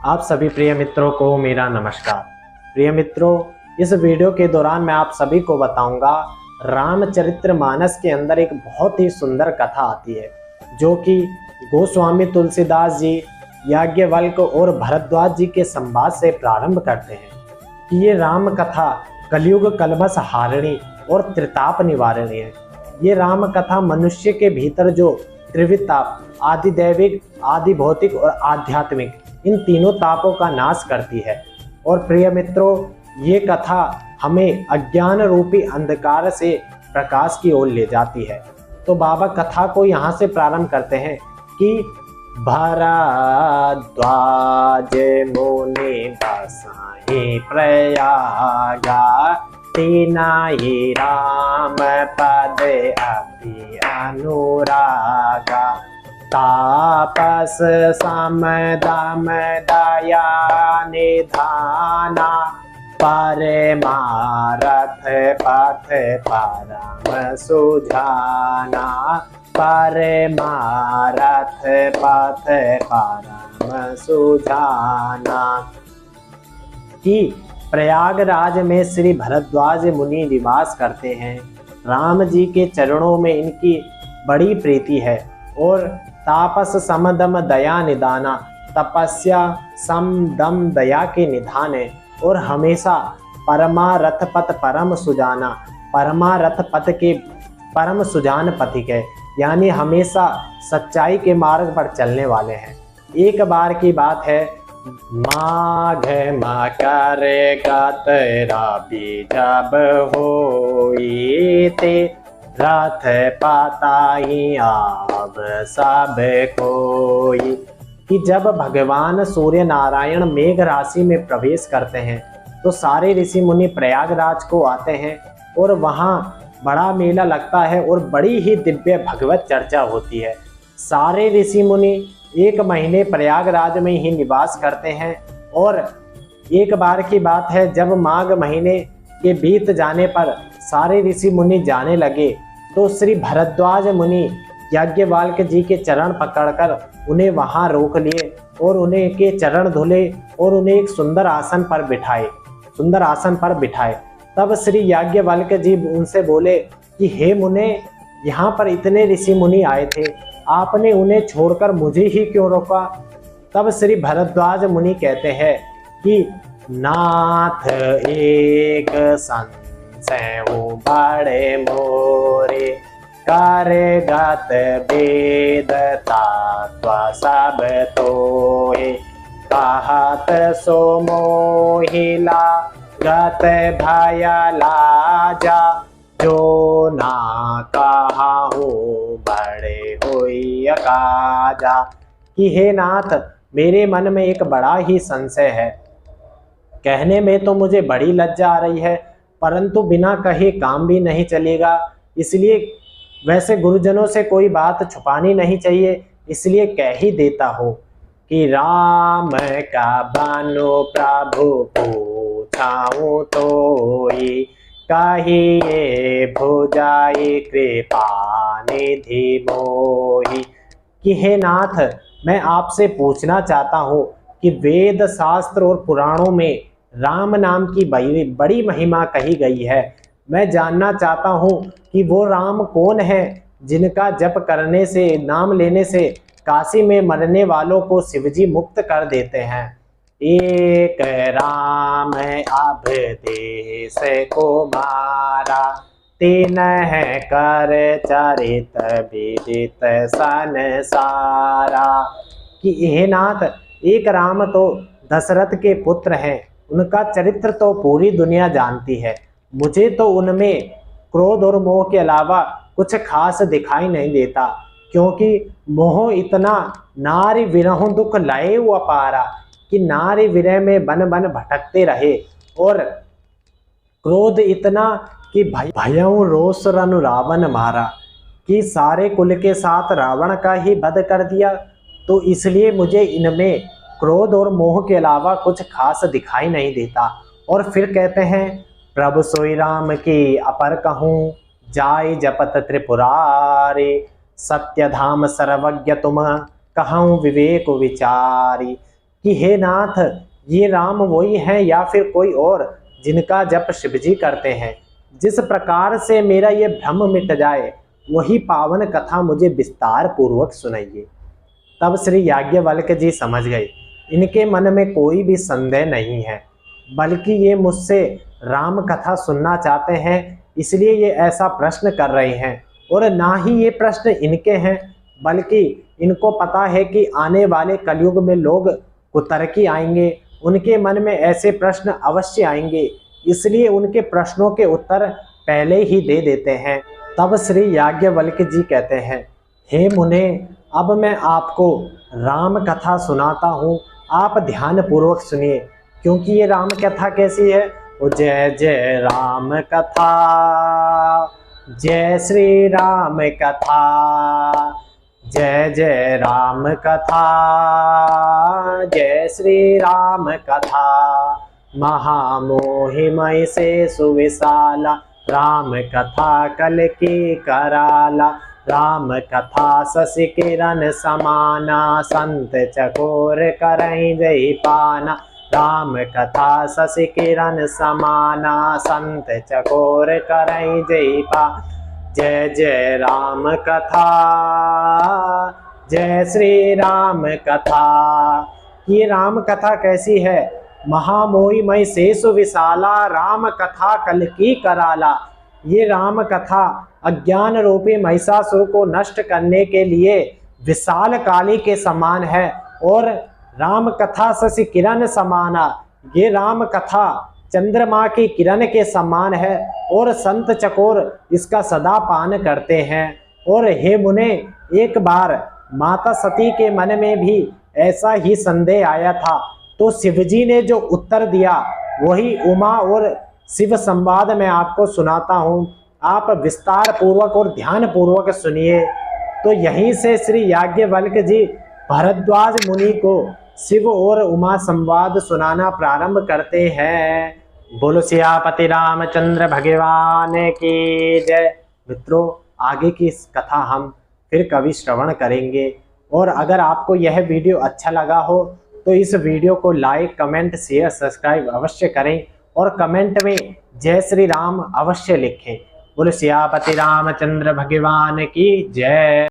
आप सभी प्रिय मित्रों को मेरा नमस्कार। प्रिय मित्रों, इस वीडियो के दौरान मैं आप सभी को बताऊंगा रामचरितमानस के अंदर एक बहुत ही सुंदर कथा आती है जो कि गोस्वामी तुलसीदास जी याज्ञवल्क्य और भरद्वाज जी के संवाद से प्रारंभ करते हैं कि ये राम कथा कलयुग कलमश हारिणी और त्रिताप निवारणी है। ये राम कथा मनुष्य के भीतर जो त्रिविताप आदि दैविक, आदि भौतिक और आध्यात्मिक इन तीनों तापों का नाश करती है। और प्रिय मित्रों, ये कथा हमें अज्ञान रूपी अंधकार से प्रकाश की ओर ले जाती है। तो बाबा कथा को यहाँ से प्रारंभ करते हैं कि भरद्वाज मुनि बसाहि प्रयागा, तीनाहि राम पद अति अनुरागा। तापस सम दम दया निधाना, परमारथ पथ परम सुजाना। परमारथ पथ परम सुजाना। कि प्रयागराज में श्री भरद्वाज मुनि निवास करते हैं। राम जी के चरणों में इनकी बड़ी प्रीति है और तापस समदम दया निदाना, तपस्या सम दम दया के निधान है और हमेशा परमारथ पथ परम सुजाना, परमारथ पथ के परम सुजान पथिक है, यानी हमेशा सच्चाई के मार्ग पर चलने वाले हैं। एक बार की बात है, माघ मकर गत रवि जब होई ते, रथ पाताई आब सब कोई। कि जब भगवान सूर्य नारायण मेघ राशि में प्रवेश करते हैं तो सारे ऋषि मुनि प्रयागराज को आते हैं और वहाँ बड़ा मेला लगता है और बड़ी ही दिव्य भगवत चर्चा होती है। सारे ऋषि मुनि एक महीने प्रयागराज में ही निवास करते हैं। और एक बार की बात है, जब माघ महीने के बीत जाने पर सारे ऋषि मुनि जाने लगे तो श्री भरद्वाज मुनि याज्ञवल्क्य जी के चरण पकड़कर उन्हें वहां रोक लिए और उन्हें के चरण धुले और उन्हें एक सुंदर आसन पर बिठाए। तब श्री याज्ञवल्क्य जी उनसे बोले कि हे मुने, यहाँ पर इतने ऋषि मुनि आए थे, आपने उन्हें छोड़कर मुझे ही क्यों रोका? तब श्री भरद्वाज मुनि कहते हैं कि नाथ एक संशय बड़े मोरे, करगत वेद तत्व सब तोय। कहत सो मोहिला गत भय लाजा, जो ना कहाहू बड़े होई काजा। कि हे नाथ, मेरे मन में एक बड़ा ही संशय है। कहने में तो मुझे बड़ी लज्जा आ रही है, परंतु बिना कहे काम भी नहीं चलेगा। इसलिए वैसे गुरुजनों से कोई बात छुपानी नहीं चाहिए, इसलिए कह ही देता हो कि राम का बनो प्रभु पूछाऊं तोई, कहिए भुजाई कृपा निधि मोही। कि हे नाथ, मैं आपसे पूछना चाहता हूँ कि वेद शास्त्र और पुराणों में राम नाम की बड़ी महिमा कही गई है। मैं जानना चाहता हूँ कि वो राम कौन है जिनका जप करने से, नाम लेने से काशी में मरने वालों को शिवजी मुक्त कर देते हैं। एक राम अब देश को मारा, तीन है कर चरित विदित संसारा। कि हे नाथ, एक राम तो दशरथ के पुत्र हैं, उनका चरित्र तो पूरी दुनिया जानती है। मुझे तो उनमें क्रोध और मोह के अलावा कुछ खास दिखाई नहीं देता, क्योंकि मोह इतना नारी विरह दुख लाए हुआ पारा कि नारी विरह में बन बन भटकते रहे, और क्रोध इतना कि भयऊ रोष रनु रावण मारा, कि सारे कुल के साथ रावण का ही वध कर दिया। तो इसलिए मुझे इनमें क्रोध और मोह के अलावा कुछ खास दिखाई नहीं देता। और फिर कहते हैं, प्रभु सोई राम की अपर कहूँ, जाय जपत त्रिपुरारी, सत्य धाम सर्वज्ञ तुम कहूँ विवेक विचारी। कि हे नाथ, ये राम वही हैं या फिर कोई और जिनका जप शिवजी करते हैं। जिस प्रकार से मेरा ये भ्रम मिट जाए वही पावन कथा मुझे विस्तार पूर्वक सुनाइए। तब श्री याज्ञवल्क्य जी समझ गए इनके मन में कोई भी संदेह नहीं है, बल्कि ये मुझसे राम कथा सुनना चाहते हैं, इसलिए ये ऐसा प्रश्न कर रहे हैं। और ना ही ये प्रश्न इनके हैं, बल्कि इनको पता है कि आने वाले कलयुग में लोग कुतर्की आएंगे, उनके मन में ऐसे प्रश्न अवश्य आएंगे, इसलिए उनके प्रश्नों के उत्तर पहले ही दे देते हैं। तब श्री याज्ञवल्क्य जी कहते हैं, हे मुने, अब मैं आपको राम कथा सुनाता हूँ, आप ध्यान पूर्वक सुनिए। क्योंकि ये राम कथा कैसी है, वो जय जय राम कथा, जय श्री राम कथा, जय जय राम कथा, जय श्री राम कथा। महामोहिमय से सुविशाला, राम कथा कल की कराला। राम कथा शशि किरण समाना, संत चकोर करहि जय पाना। राम कथा शशि किरण समाना, संत चकोर करहि जय पा। जय जय राम कथा, जय श्री राम कथा। ये राम कथा कैसी है, महामोहिमय शेषु विशाला, राम कथा कल की कराला। ये राम कथा अज्ञान रूपी महिषासुर को नष्ट करने के लिए विशाल काली के समान है। और राम कथा शशि किरण समाना, ये राम कथा चंद्रमा की किरण के समान है और संत चकोर इसका सदा पान करते हैं। और हे मुने, एक बार माता सती के मन में भी ऐसा ही संदेह आया था, तो शिवजी ने जो उत्तर दिया वही उमा और शिव संवाद में आपको सुनाता हूँ। आप विस्तार पूर्वक और ध्यान पूर्वक सुनिए। तो यहीं से श्री याज्ञवल्क्य जी भरद्वाज मुनि को शिव और उमा संवाद सुनाना प्रारंभ करते हैं। बोलो सियापति रामचंद्र भगवान की जय। मित्रों, आगे की इस कथा हम फिर कभी श्रवण करेंगे। और अगर आपको यह वीडियो अच्छा लगा हो तो इस वीडियो को लाइक, कमेंट, शेयर, सब्सक्राइब अवश्य करें और कमेंट में जय श्री राम अवश्य लिखें। बोलो सियापति रामचंद्र भगवान की जय।